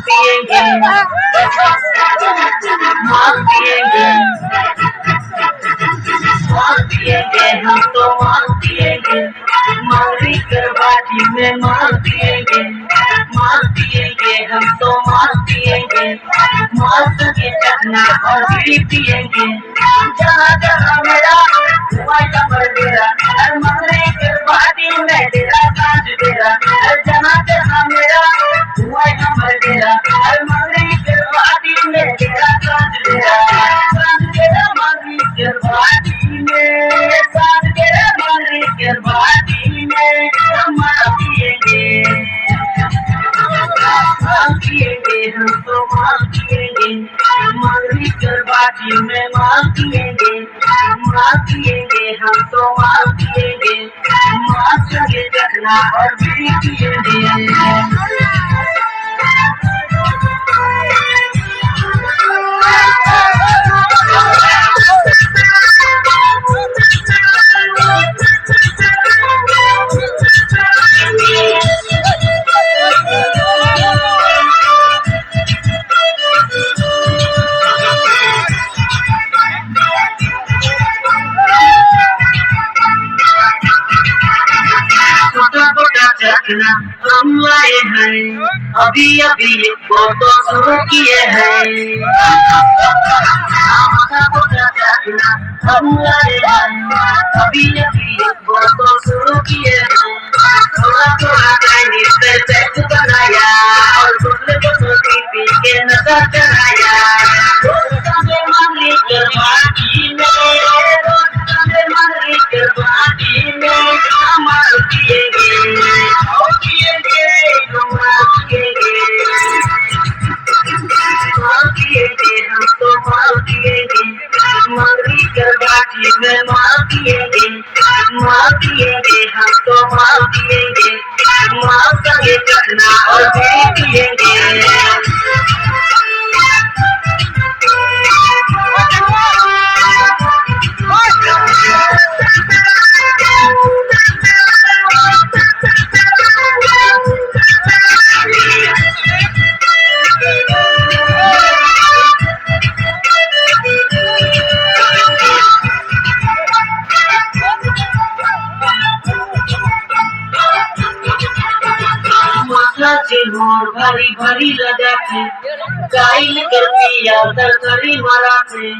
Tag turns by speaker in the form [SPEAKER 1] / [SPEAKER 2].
[SPEAKER 1] पिएंगे मार पिएंगे हम तो मार पिएंगे मारी करवाटी में मार पिएंगे हम तो मार पिएंगे मार के चखना और भी पिएंगे जहाँ जहाँ मेरा हुआ कमर डेरा हर मारे करवाटी में डेरा सांझ डेरा जहाँ जहाँ मेरा हुआ कमर डेरा हर मारे करवाटी में डेरा सांझ डेरा मारी करवाटी में सांझ डेरा मारी करवाटी में मार पिएंगे हम तो मार पिएंगे मारी करवाटी में मार पिएंगे हम तो मार पिएंगे मार संगे चखना और भी पिएंगे चखना हम लाए हैं अभी अभी फोटो शुरू किए हैं चखना हम लाए हैं अभी अभी फोटो शुरू किए हैं थोड़ा थोड़ा चाइनीज पे सेट बनाया और दूसरे को छोटी पी के नजर चढ़ाया करवाटी में हमार पिएंगे हम तो मार पिएंगे मारी करवाटी में मार पिएंगे हम तो मार पिएंगे मार संगे चखना और भी पिएंगे मोर भरी भरी लगा के गाइल कर पिया तरकारी मारा थे